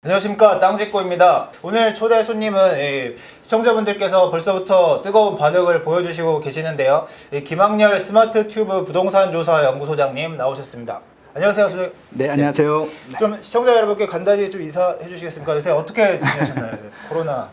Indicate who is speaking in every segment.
Speaker 1: 안녕하십니까, 땅짓고입니다. 오늘 초대 손님은 시청자분들께서 벌써부터 뜨거운 반응을 보여주시고 계시는데요. 김학렬 스마트 튜브 부동산 조사 연구소장님 나오셨습니다. 안녕하세요, 선생님.
Speaker 2: 네, 안녕하세요.
Speaker 1: 좀 시청자 여러분께 간단히 좀 인사해 주시겠습니까? 요새 어떻게 지내셨나요? 코로나.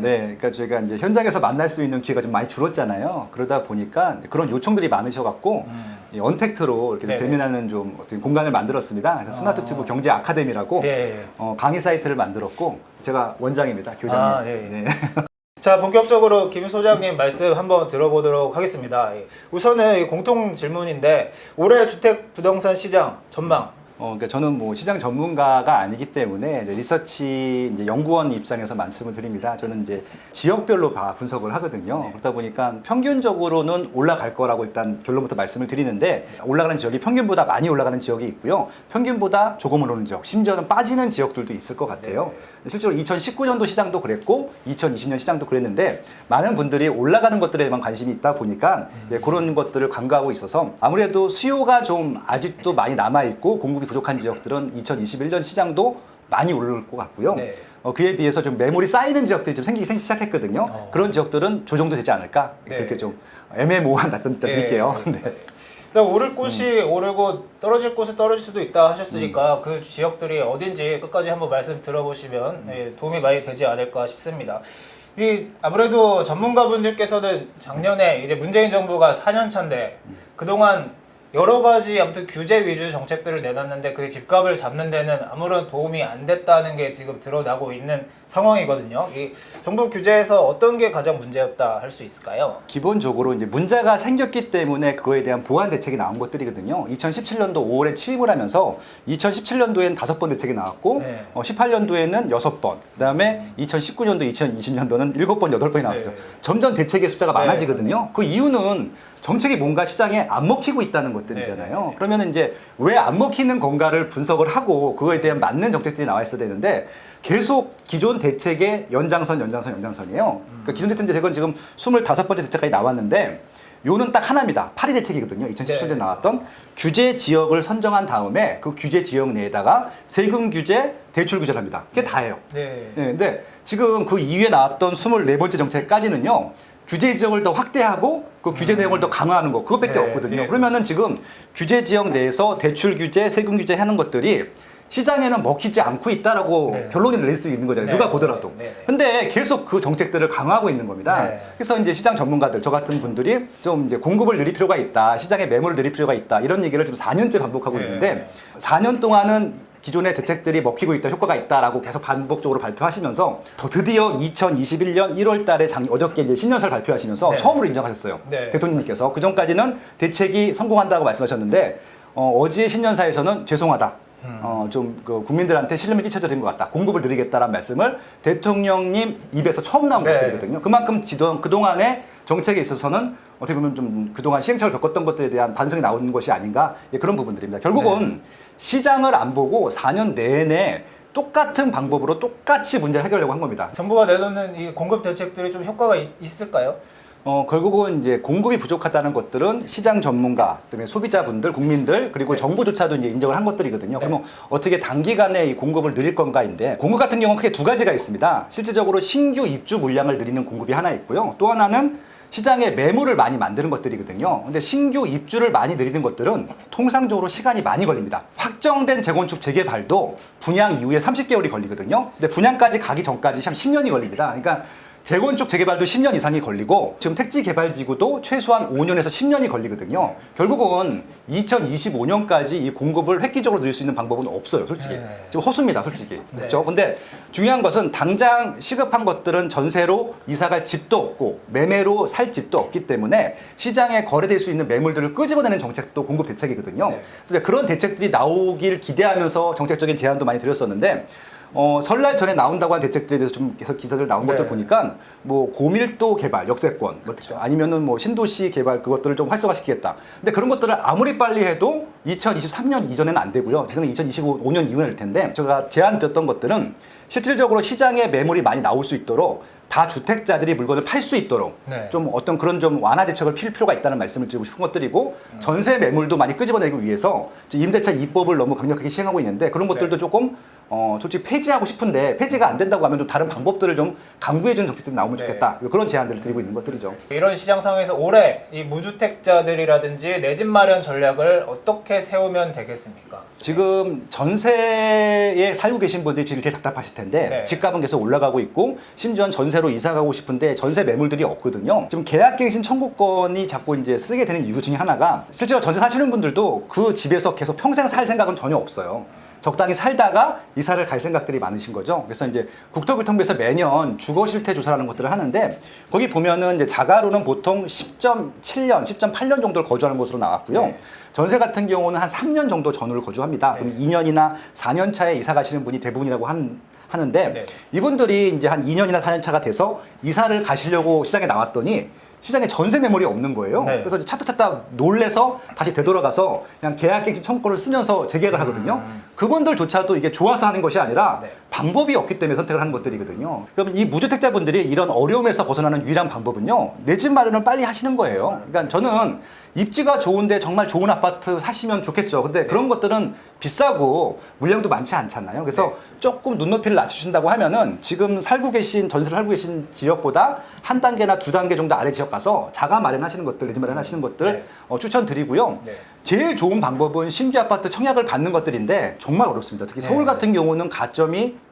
Speaker 2: 네, 그러니까 저희가 이제 현장에서 만날 수 있는 기회가 좀 많이 줄었잖아요. 그러다 보니까 그런 요청들이 많으셔갖고 이 언택트로 이렇게
Speaker 1: 네네.
Speaker 2: 대면하는 좀 어떤 공간을 만들었습니다. 그래서 스마트 튜브 경제 아카데미라고
Speaker 1: 네.
Speaker 2: 강의 사이트를 만들었고 제가 원장입니다, 교장님.
Speaker 1: 네.
Speaker 2: 네.
Speaker 1: 자, 본격적으로 김 소장님 말씀 한번 들어보도록 하겠습니다. 우선은 공통 질문인데 올해 주택 부동산 시장 전망.
Speaker 2: 그러니까 저는 뭐 시장 전문가가 아니기 때문에 리서치 이제 연구원 입장에서 말씀을 드립니다. 저는 이제 지역별로 분석을 하거든요.
Speaker 1: 네.
Speaker 2: 그러다 보니까 평균적으로는 올라갈 거라고 일단 결론부터 말씀을 드리는데, 올라가는 지역이 평균보다 많이 올라가는 지역이 있고요. 평균보다 조금 오르는 지역, 심지어는 빠지는 지역들도 있을 것 같아요.
Speaker 1: 네.
Speaker 2: 실제로 2019년도 시장도 그랬고 2020년 시장도 그랬는데, 많은 분들이 올라가는 것들에만 관심이 있다 보니까 그런 것들을 간과하고 있어서 아무래도 수요가 좀 아직도 많이 남아있고 공급이 부족한 지역들은 2021년 시장도 많이 오를 것 같고요.
Speaker 1: 네.
Speaker 2: 그에 비해서 좀 매물이 쌓이는 지역들이 좀 생기기 시작했거든요. 그런 지역들은 조정도 되지 않을까?
Speaker 1: 네.
Speaker 2: 그렇게 좀 애매모호한 답변 드릴게요. 네.
Speaker 1: 그러니까 오를 곳이 오르고 떨어질 곳은 떨어질 수도 있다 하셨으니까 그 지역들이 어딘지 끝까지 한번 말씀 들어보시면 도움이 많이 되지 않을까 싶습니다. 아무래도 전문가분들께서는 작년에 이제 문재인 정부가 4년 차인데 그동안 여러 가지 아무튼 규제 위주 정책들을 내놨는데 그게 집값을 잡는 데는 아무런 도움이 안 됐다는 게 지금 드러나고 있는 상황이거든요. 이 정부 규제에서 어떤 게 가장 문제였다 할 수 있을까요?
Speaker 2: 기본적으로 이제 문제가 생겼기 때문에 그거에 대한 보완 대책이 나온 것들이거든요. 2017년도 5월에 취임을 하면서 2017년도에는 5번 대책이 나왔고,
Speaker 1: 네.
Speaker 2: 18년도에는 6번, 그다음에 2019년도, 2020년도는 7번, 8번이 나왔어요.
Speaker 1: 네.
Speaker 2: 점점 대책의 숫자가
Speaker 1: 네.
Speaker 2: 많아지거든요. 그 이유는 정책이 뭔가 시장에 안 먹히고 있다는 것들이잖아요.
Speaker 1: 네.
Speaker 2: 그러면 이제 왜 안 먹히는 건가를 분석을 하고 그거에 대한 맞는 정책들이 나와 있어야 되는데, 계속 기존 대책의 연장선이에요. 그러니까 기존 대책은 지금 25번째 대책까지 나왔는데, 요는 딱 하나입니다. 파리 대책이거든요. 2017년에
Speaker 1: 네.
Speaker 2: 나왔던 규제 지역을 선정한 다음에 그 규제 지역 내에다가 세금 규제, 대출 규제를 합니다. 그게 다예요.
Speaker 1: 네.
Speaker 2: 네, 근데 지금 그 이후에 나왔던 24번째 정책까지는요, 규제 지역을 더 확대하고 그 규제 내용을 더 강화하는 거, 그것밖에
Speaker 1: 네,
Speaker 2: 없거든요.
Speaker 1: 네.
Speaker 2: 그러면은 지금 규제 지역 내에서 대출 규제, 세금 규제 하는 것들이 시장에는 먹히지 않고 있다라고
Speaker 1: 네.
Speaker 2: 결론을 내릴 수 있는 거잖아요.
Speaker 1: 네,
Speaker 2: 누가 보더라도.
Speaker 1: 네, 네.
Speaker 2: 근데 계속 그 정책들을 강화하고 있는 겁니다.
Speaker 1: 네.
Speaker 2: 그래서 이제 시장 전문가들, 저 같은 분들이 좀 이제 공급을 늘릴 필요가 있다, 시장에 매물을 늘릴 필요가 있다, 이런 얘기를 지금 4년째 반복하고
Speaker 1: 네.
Speaker 2: 있는데, 4년 동안은 기존의 대책들이 먹히고 있다, 효과가 있다라고 계속 반복적으로 발표하시면서 더 드디어 2021년 1월 달에 어저께 이제 신년사를 발표하시면서
Speaker 1: 네.
Speaker 2: 처음으로 인정하셨어요.
Speaker 1: 네.
Speaker 2: 대통령님께서. 그 전까지는 대책이 성공한다고 말씀하셨는데, 어제 신년사에서는 죄송하다. 좀 국민들한테 신뢰를 끼쳐드린 것 같다. 공급을 늘리겠다라는 말씀을 대통령님 입에서 처음 나온
Speaker 1: 네.
Speaker 2: 것들이거든요. 그만큼 그동안의 정책에 있어서는 어떻게 보면 좀 그동안 시행착오를 겪었던 것들에 대한 반성이 나오는 것이 아닌가, 그런 부분들입니다. 결국은 시장을 안 보고 4년 내내 똑같은 방법으로 똑같이 문제를 해결하려고 한 겁니다.
Speaker 1: 정부가 내놓는 이 공급 대책들이 좀 효과가 있을까요?
Speaker 2: 결국은 이제 공급이 부족하다는 것들은 시장 전문가, 그다음에 소비자분들, 국민들, 그리고
Speaker 1: 네.
Speaker 2: 정부조차도 이제 인정을 한 것들이거든요.
Speaker 1: 네.
Speaker 2: 그러면 어떻게 단기간에 이 공급을 늘릴 건가인데, 공급 같은 경우는 크게 두 가지가 있습니다. 실질적으로 신규 입주 물량을 늘리는 공급이 하나 있고요. 또 하나는 시장에 매물을 많이 만드는 것들이거든요. 근데 신규 입주를 많이 늘리는 것들은 통상적으로 시간이 많이 걸립니다. 확정된 재건축 재개발도 분양 이후에 30개월이 걸리거든요. 근데 분양까지 가기 전까지 한 10년이 걸립니다. 그러니까 재건축 재개발도 10년 이상이 걸리고, 지금 택지 개발지구도 최소한 5년에서 10년이 걸리거든요. 결국은 2025년까지 이 공급을 획기적으로 늘릴 수 있는 방법은 없어요, 솔직히.
Speaker 1: 네.
Speaker 2: 지금 허수입니다, 솔직히.
Speaker 1: 네.
Speaker 2: 그렇죠? 근데 중요한 것은 당장 시급한 것들은 전세로 이사갈 집도 없고 매매로 살 집도 없기 때문에 시장에 거래될 수 있는 매물들을 끄집어내는 정책도 공급 대책이거든요.
Speaker 1: 네.
Speaker 2: 그래서 그런 대책들이 나오길 기대하면서 정책적인 제안도 많이 드렸었는데, 설날 전에 나온다고 한 대책들에 대해서 좀 계속 기사들 나온
Speaker 1: 네.
Speaker 2: 것들 보니까 뭐 고밀도 개발, 역세권, 아니면은 뭐 신도시 개발, 그것들을 좀 활성화시키겠다. 근데 그런 것들을 아무리 빨리 해도 2023년 이전에는 안 되고요. 제 생각에 2025년 이후일 텐데, 제가 제안드렸던 것들은 실질적으로 시장에 매물이 많이 나올 수 있도록 다주택자들이 물건을 팔 수 있도록
Speaker 1: 네.
Speaker 2: 좀 어떤 그런 좀 완화 대책을 필 필요가 있다는 말씀을 드리고 싶은 것들이고 전세 매물도 많이 끄집어내기 위해서 임대차 2법을 너무 강력하게 시행하고 있는데 그런 것들도
Speaker 1: 네.
Speaker 2: 조금 솔직히 폐지하고 싶은데 폐지가 안 된다고 하면 좀 다른 방법들을 좀 강구해주는 정책들이 나오면
Speaker 1: 네.
Speaker 2: 좋겠다. 그런 제안들을 드리고 있는 것들이죠.
Speaker 1: 이런 시장 상황에서 올해 이 무주택자들이라든지 내 집 마련 전략을 어떻게 세우면 되겠습니까?
Speaker 2: 지금 전세에 살고 계신 분들이 지금 제일 답답하실 텐데
Speaker 1: 네.
Speaker 2: 집값은 계속 올라가고 있고 심지어는 전세로 이사 가고 싶은데 전세 매물들이 없거든요. 지금 계약갱신 청구권이 자꾸 이제 쓰게 되는 이유 중에 하나가 실제로 전세 사시는 분들도 그 집에서 계속 평생 살 생각은 전혀 없어요. 적당히 살다가 이사를 갈 생각들이 많으신 거죠. 그래서 이제 국토교통부에서 매년 주거 실태 조사라는 것들을 하는데 거기 보면은 이제 자가로는 보통 10.7년, 10.8년 정도를 거주하는 것으로 나왔고요.
Speaker 1: 네.
Speaker 2: 전세 같은 경우는 한 3년 정도 전후를 거주합니다.
Speaker 1: 네.
Speaker 2: 그럼 2년이나 4년 차에 이사 가시는 분이 대부분이라고 하는데
Speaker 1: 네.
Speaker 2: 이분들이 이제 한 2년이나 4년 차가 돼서 이사를 가시려고 시장에 나왔더니 시장에 전세 매물이 없는 거예요.
Speaker 1: 네.
Speaker 2: 그래서 이제 찾다 놀래서 다시 되돌아가서 그냥 계약갱신 청구를 쓰면서 재계약을 하거든요. 그분들조차도 이게 좋아서 하는 것이 아니라
Speaker 1: 네.
Speaker 2: 방법이 없기 때문에 선택을 하는 것들이거든요. 그럼 이 무주택자분들이 이런 어려움에서 벗어나는 유일한 방법은요. 내 집 마련을 빨리 하시는 거예요. 그러니까 저는 입지가 좋은데 정말 좋은 아파트 사시면 좋겠죠. 근데 그런 것들은 비싸고 물량도 많지 않잖아요. 그래서 조금 눈높이를 낮추신다고 하면은 지금 전세를 살고 계신 지역보다 한 단계나 두 단계 정도 아래 지역 가서 자가 마련하시는 것들, 내 집 마련하시는 것들
Speaker 1: 네.
Speaker 2: 추천드리고요.
Speaker 1: 네.
Speaker 2: 제일 좋은 방법은 신규 아파트 청약을 받는 것들인데 정말 어렵습니다. 특히 서울
Speaker 1: 네.
Speaker 2: 같은 경우는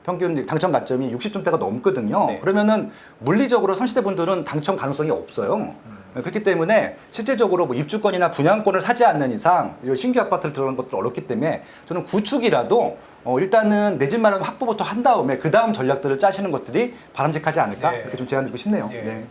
Speaker 2: 평균 당첨 가점이 60점대가 넘거든요.
Speaker 1: 네.
Speaker 2: 그러면은 물리적으로 30대 분들은 당첨 가능성이 없어요. 그렇기 때문에 실제적으로 뭐 입주권이나 분양권을 사지 않는 이상 이 신규 아파트를 들어가는 것도 어렵기 때문에 저는 구축이라도 일단은 내 집 마련 확보부터 한 다음에 그 다음 전략들을 짜시는 것들이 바람직하지 않을까
Speaker 1: 네.
Speaker 2: 이렇게 좀 제안드리고 싶네요.
Speaker 1: 예.
Speaker 2: 네.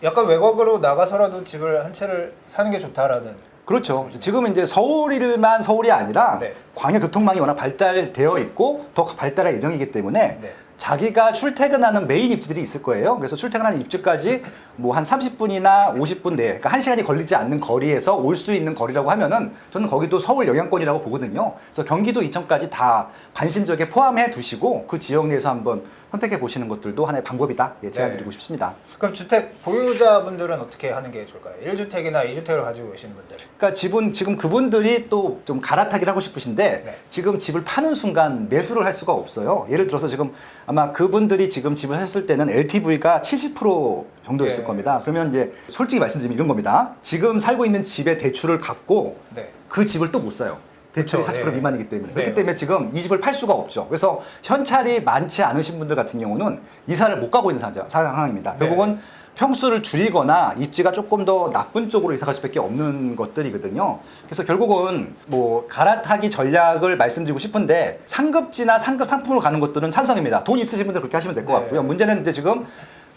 Speaker 1: 약간 외곽으로 나가서라도 집을 한 채를 사는 게 좋다라는.
Speaker 2: 그렇죠. 지금은 이제 서울이 아니라
Speaker 1: 네.
Speaker 2: 광역 교통망이 워낙 발달되어 있고 더 발달할 예정이기 때문에
Speaker 1: 네.
Speaker 2: 자기가 출퇴근하는 메인 입지들이 있을 거예요. 그래서 출퇴근하는 입지까지 뭐 한 30분이나 50분 내에, 그러니까 1시간이 걸리지 않는 거리에서 올 수 있는 거리라고 하면은 저는 거기도 서울 영향권이라고 보거든요. 그래서 경기도 이천까지 다 관심적에 포함해 두시고 그 지역 내에서 한번 선택해 보시는 것들도 하나의 방법이다. 제안드리고 싶습니다.
Speaker 1: 그럼 주택 보유자분들은 어떻게 하는 게 좋을까요? 1주택이나 2주택을 가지고 계신 분들.
Speaker 2: 그러니까 지금 그분들이 또 좀 갈아타기를 하고 싶으신데
Speaker 1: 네.
Speaker 2: 지금 집을 파는 순간 매수를 할 수가 없어요. 예를 들어서 지금 아마 그분들이 지금 집을 샀을 때는 LTV가 70% 정도였을
Speaker 1: 네.
Speaker 2: 겁니다. 그러면 이제 솔직히 말씀드리면 이런 겁니다. 지금 살고 있는 집의 대출을 갚고
Speaker 1: 네.
Speaker 2: 그 집을 또 못 사요. 대출이
Speaker 1: 그렇죠.
Speaker 2: 40%
Speaker 1: 네.
Speaker 2: 미만이기 때문에.
Speaker 1: 네,
Speaker 2: 그렇기 때문에 지금 이 집을 팔 수가 없죠. 그래서 현찰이 많지 않으신 분들 같은 경우는 이사를 못 가고 있는 상황입니다.
Speaker 1: 네.
Speaker 2: 결국은 평수를 줄이거나 입지가 조금 더 나쁜 쪽으로 이사 갈 수밖에 없는 것들이거든요. 그래서 결국은 뭐 갈아타기 전략을 말씀드리고 싶은데 상급지나 상급 상품으로 가는 것들은 찬성입니다. 돈 있으신 분들 그렇게 하시면 될 것
Speaker 1: 네.
Speaker 2: 같고요. 문제는 이제 지금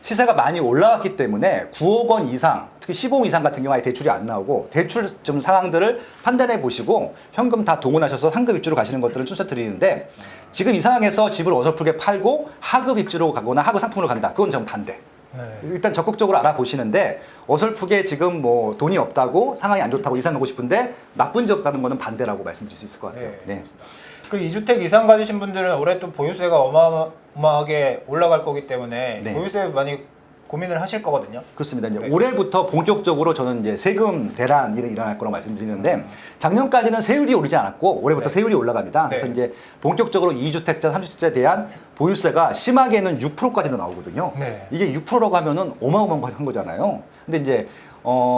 Speaker 2: 시세가 많이 올라왔기 때문에 9억 원 이상, 특히 15억 이상 같은 경우에 대출이 안 나오고 대출 좀 상황들을 판단해 보시고 현금 다 동원하셔서 상급 입주로 가시는 것들은 추천드리는데 지금 이 상황에서 집을 어설프게 팔고 하급 입주로 가거나 하급 상품으로 간다. 그건 전 반대.
Speaker 1: 네.
Speaker 2: 일단 적극적으로 알아보시는데 어설프게 지금 뭐 돈이 없다고 상황이 안 좋다고 이사 가고 싶은데 나쁜 지역 가는 거는 반대라고 말씀드릴 수 있을 것 같아요.
Speaker 1: 네. 그 2주택 이상 가지신 분들은 올해 또 보유세가 어마어마하게 올라갈 거기 때문에
Speaker 2: 네.
Speaker 1: 보유세 많이 고민을 하실 거거든요.
Speaker 2: 그렇습니다. 이제
Speaker 1: 네.
Speaker 2: 올해부터 본격적으로 저는 이제 세금 대란이 일어날 거라고 말씀드리는데 작년까지는 세율이 오르지 않았고 올해부터
Speaker 1: 네.
Speaker 2: 세율이 올라갑니다. 그래서
Speaker 1: 네.
Speaker 2: 이제 본격적으로 2주택자, 3주택자에 대한 보유세가 심하게는 6%까지도 나오거든요.
Speaker 1: 네.
Speaker 2: 이게 6%라고 하면은 어마어마한 거잖아요. 근데 이제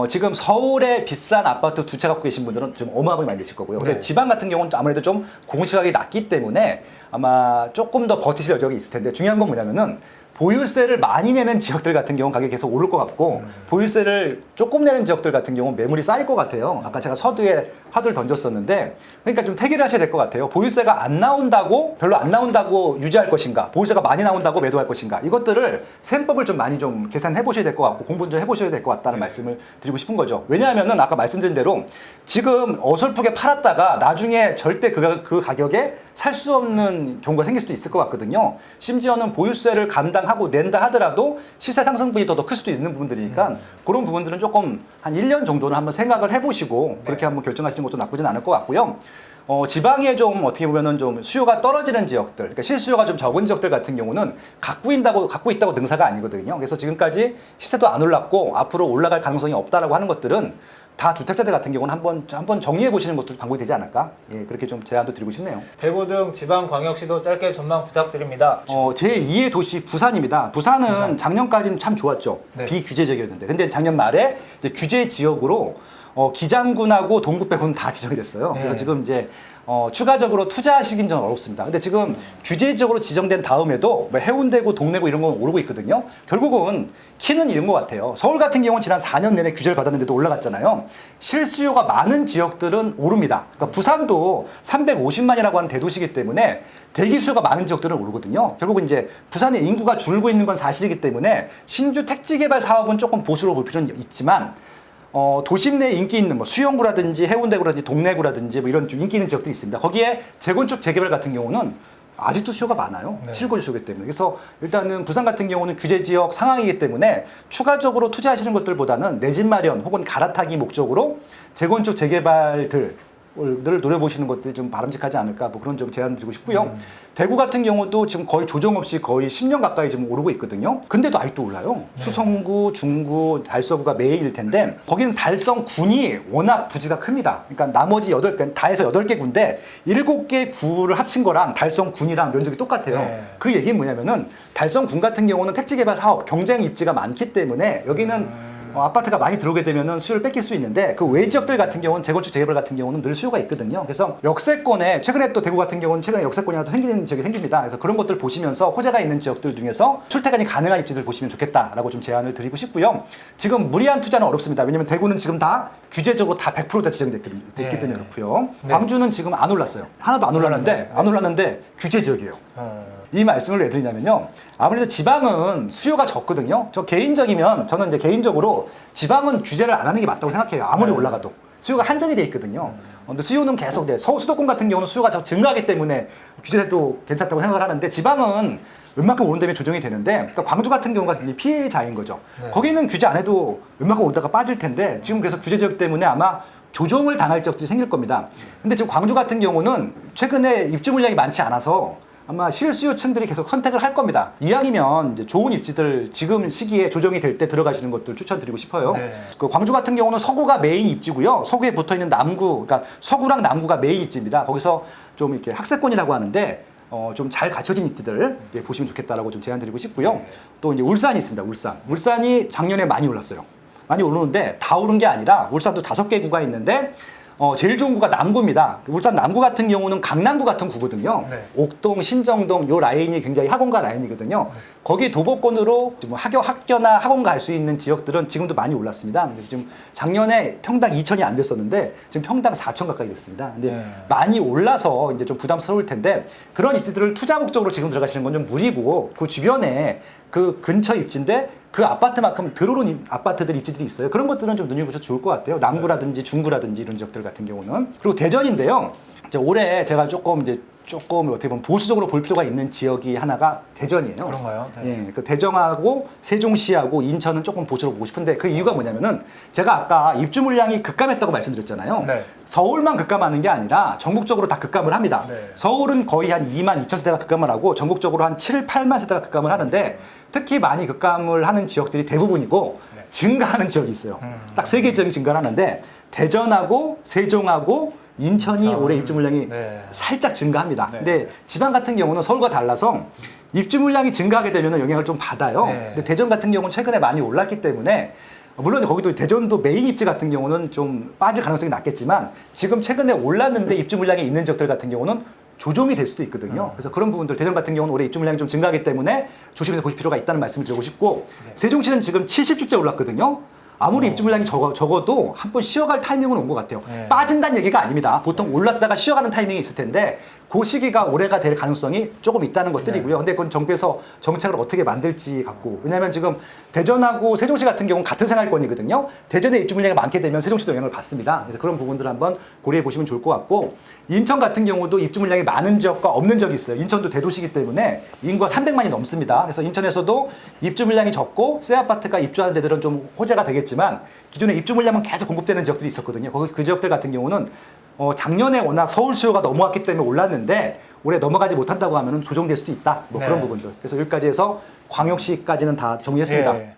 Speaker 2: 지금 서울에 비싼 아파트 두 채 갖고 계신 분들은 좀 어마어마하게 많이 내실 거고요. 근데
Speaker 1: 네.
Speaker 2: 지방 같은 경우는 아무래도 좀 공시가격이 낮기 때문에 아마 조금 더 버티실 여력이 있을 텐데 중요한 건 뭐냐면은 보유세를 많이 내는 지역들 같은 경우는 가격이 계속 오를 것 같고 보유세를 조금 내는 지역들 같은 경우는 매물이 쌓일 것 같아요. 아까 제가 서두에 화두를 던졌었는데 그러니까 좀 태기를 하셔야 될 것 같아요. 보유세가 안 나온다고 별로 안 나온다고 유지할 것인가 보유세가 많이 나온다고 매도할 것인가 이것들을 셈법을 좀 많이 좀 계산해 보셔야 될 것 같고 공부 좀 해보셔야 될 것 같다는 말씀을 드리고 싶은 거죠. 왜냐하면은 아까 말씀드린 대로 지금 어설프게 팔았다가 나중에 절대 그 가격에 살 수 없는 경우가 생길 수도 있을 것 같거든요. 심지어는 보유세를 감당하고 낸다 하더라도 시세 상승분이 더 클 수도 있는 부분들이니까 그런 부분들은 조금 한 1년 정도는 한번 생각을 해보시고 그렇게 한번 결정하시는 것도 나쁘진 않을 것 같고요. 지방에 좀 어떻게 보면은 좀 수요가 떨어지는 지역들, 그러니까 실수요가 좀 적은 지역들 같은 경우는 갖고 있다고 능사가 아니거든요. 그래서 지금까지 시세도 안 올랐고 앞으로 올라갈 가능성이 없다라고 하는 것들은 다 주택자들 같은 경우는 한번 정리해 보시는 것도 방법이 되지 않을까? 예, 그렇게 좀 제안도 드리고 싶네요.
Speaker 1: 대구 등 지방광역시도 짧게 전망 부탁드립니다.
Speaker 2: 제2의 도시 부산입니다. 부산은 작년까지는 참 좋았죠.
Speaker 1: 네.
Speaker 2: 비규제 지역이었는데. 근데 작년 말에 이제 규제 지역으로 기장군하고 동구 빼고는 다 지정이 됐어요.
Speaker 1: 네.
Speaker 2: 그래서 지금 이제 추가적으로 투자하시긴 좀 어렵습니다. 근데 지금 규제지역으로 지정된 다음에도 뭐 해운대구, 동래구 이런 건 오르고 있거든요. 결국은 키는 이런 것 같아요. 서울 같은 경우는 지난 4년 내내 규제를 받았는데도 올라갔잖아요. 실수요가 많은 지역들은 오릅니다. 그러니까 부산도 350만이라고 하는 대도시이기 때문에 대기 수요가 많은 지역들은 오르거든요. 결국은 이제 부산의 인구가 줄고 있는 건 사실이기 때문에 신규 택지 개발 사업은 조금 보수로 볼 필요는 있지만 도심 내에 인기 있는 뭐 수영구라든지 해운대구라든지 동래구라든지 뭐 이런 좀 인기 있는 지역들이 있습니다. 거기에 재건축 재개발 같은 경우는 아직도 수요가 많아요.
Speaker 1: 네.
Speaker 2: 실거주 수요기 때문에. 그래서 일단은 부산 같은 경우는 규제 지역 상황이기 때문에 추가적으로 투자하시는 것들보다는 내 집 마련 혹은 갈아타기 목적으로 재건축 재개발들 을 노려보시는 것들이 좀 바람직하지 않을까 뭐 그런 좀 제안 드리고 싶고요. 대구 같은 경우도 지금 거의 조정 없이 거의 10년 가까이 지금 오르고 있거든요. 근데도 아직도 올라요. 수성구, 중구, 달서구가 메인일 텐데 거기는 달성군이 워낙 부지가 큽니다. 그러니까 나머지 8개, 다 해서 8개 군데 7개 구를 합친 거랑 달성군이랑 면적이 똑같아요.
Speaker 1: 네.
Speaker 2: 그 얘기는 뭐냐면은 달성군 같은 경우는 택지개발 사업 경쟁 입지가 많기 때문에 여기는 아파트가 많이 들어오게 되면은 수요를 뺏길 수 있는데 그 외 지역들 같은 경우는 재건축 재개발 같은 경우는 늘 수요가 있거든요. 그래서 역세권에 최근에 또 대구 같은 경우는 최근에 역세권이 하나 또 생기는 지역이 생깁니다. 그래서 그런 것들 보시면서 호재가 있는 지역들 중에서 출퇴근이 가능한 입지들 보시면 좋겠다라고 좀 제안을 드리고 싶고요. 지금 무리한 투자는 어렵습니다. 왜냐면 대구는 지금 다 규제적으로 다 100%다 지정됐기 때문에 그렇고요.
Speaker 1: 네.
Speaker 2: 광주는 지금 안 올랐어요. 하나도 안 올랐는데 규제 지역이에요. 이 말씀을 왜 드리냐면요. 아무래도 지방은 수요가 적거든요. 저는 이제 개인적으로 지방은 규제를 안 하는 게 맞다고 생각해요. 아무리 올라가도. 수요가 한정이 돼 있거든요. 근데 수요는 계속 수도권 같은 경우는 수요가 증가하기 때문에 규제해도 괜찮다고 생각을 하는데 지방은 웬만큼 오른 다음에 조정이 되는데 그러니까 광주 같은 경우가 굉장히 피해자인 거죠.
Speaker 1: 네.
Speaker 2: 거기는 규제 안 해도 웬만큼 오르다가 빠질 텐데 지금 그래서 규제 지역 때문에 아마 조정을 당할 지역들이 생길 겁니다. 근데 지금 광주 같은 경우는 최근에 입주 물량이 많지 않아서 아마 실수요층들이 계속 선택을 할 겁니다. 이왕이면 이제 좋은 입지들 지금 시기에 조정이 될 때 들어가시는 것들 추천드리고 싶어요.
Speaker 1: 네.
Speaker 2: 그 광주 같은 경우는 서구가 메인 입지고요. 서구에 붙어 있는 남구, 그러니까 서구랑 남구가 메인 입지입니다. 거기서 좀 이렇게 학세권이라고 하는데 좀 잘 갖춰진 입지들 보시면 좋겠다라고 좀 제안드리고 싶고요. 또 이제 울산이 있습니다. 울산이 작년에 많이 올랐어요. 많이 오르는데 다 오른 게 아니라 울산도 5개 구가 있는데 제일 좋은 구가 남구입니다. 울산 남구 같은 경우는 강남구 같은 구거든요.
Speaker 1: 네.
Speaker 2: 옥동, 신정동 요 라인이 굉장히 학원가 라인이거든요. 거기 도보권으로 뭐 학교나 학원 갈 수 있는 지역들은 지금도 많이 올랐습니다. 그래서 지금 작년에 평당 2천이 안 됐었는데 지금 평당 4천 가까이 됐습니다. 근데
Speaker 1: 네.
Speaker 2: 많이 올라서 이제 좀 부담스러울 텐데 그런 입지들을 투자 목적으로 지금 들어가시는 건 좀 무리고 그 주변에 그 근처 입지인데 그 아파트만큼 들어오는 아파트들 입지들이 있어요. 그런 것들은 좀 눈여보셔도 좋을 것 같아요. 남구라든지 중구라든지 이런 지역들 같은 경우는. 그리고 대전인데요. 이제 올해 제가 조금 어떻게 보면 보수적으로 볼 필요가 있는 지역이 하나가 대전이에요.
Speaker 1: 그런가요? 네.
Speaker 2: 예, 그 대전하고 세종시하고 인천은 조금 보수로 보고 싶은데 그 이유가 뭐냐면은 제가 아까 입주 물량이 급감했다고 말씀드렸잖아요.
Speaker 1: 네.
Speaker 2: 서울만 급감하는 게 아니라 전국적으로 다 급감을 합니다.
Speaker 1: 네.
Speaker 2: 서울은 거의 한 2만 2천 세대가 급감을 하고 전국적으로 한 7, 8만 세대가 급감을 하는데 특히 많이 급감을 하는 지역들이 대부분이고
Speaker 1: 네.
Speaker 2: 증가하는 지역이 있어요. 딱 3개 지역이 증가를 하는데 대전하고 세종하고 인천이 올해 입주 물량이
Speaker 1: 네.
Speaker 2: 살짝 증가합니다.
Speaker 1: 네.
Speaker 2: 근데 지방 같은 경우는 서울과 달라서 입주 물량이 증가하게 되면 영향을 좀 받아요.
Speaker 1: 네.
Speaker 2: 근데 대전 같은 경우는 최근에 많이 올랐기 때문에 물론 거기도 대전도 메인 입지 같은 경우는 좀 빠질 가능성이 낮겠지만 지금 최근에 올랐는데 입주 물량이 있는 지역들 같은 경우는 조정이 될 수도 있거든요. 그래서 그런 부분들 대전 같은 경우는 올해 입주 물량이 좀 증가하기 때문에 조심해서 보실 필요가 있다는 말씀을 드리고 싶고 세종시는 지금 70주째 올랐거든요. 아무리 입주 물량이 적어도 한 번 쉬어갈 타이밍은 온 것 같아요.
Speaker 1: 네.
Speaker 2: 빠진다는 얘기가 아닙니다. 보통 올랐다가 쉬어가는 타이밍이 있을 텐데 그 시기가 올해가 될 가능성이 조금 있다는 것들이고요. 근데 그건 정부에서 정책을 어떻게 만들지 갖고 왜냐하면 지금 대전하고 세종시 같은 경우는 같은 생활권이거든요. 대전에 입주 물량이 많게 되면 세종시도 영향을 받습니다. 그래서 그런 부분들을 한번 고려해 보시면 좋을 것 같고 인천 같은 경우도 입주 물량이 많은 지역과 없는 지역이 있어요. 인천도 대도시이기 때문에 인구가 300만이 넘습니다. 그래서 인천에서도 입주 물량이 적고 새 아파트가 입주하는 데들은 좀 호재가 되겠지만 기존에 입주 물량만 계속 공급되는 지역들이 있었거든요. 거기 그 지역들 같은 경우는 작년에 워낙 서울 수요가 넘어왔기 때문에 올랐는데 올해 넘어가지 못한다고 하면 조정될 수도 있다. 뭐
Speaker 1: 네.
Speaker 2: 그런 부분들. 그래서 여기까지 해서 광역시까지는 다 정리했습니다.
Speaker 1: 예.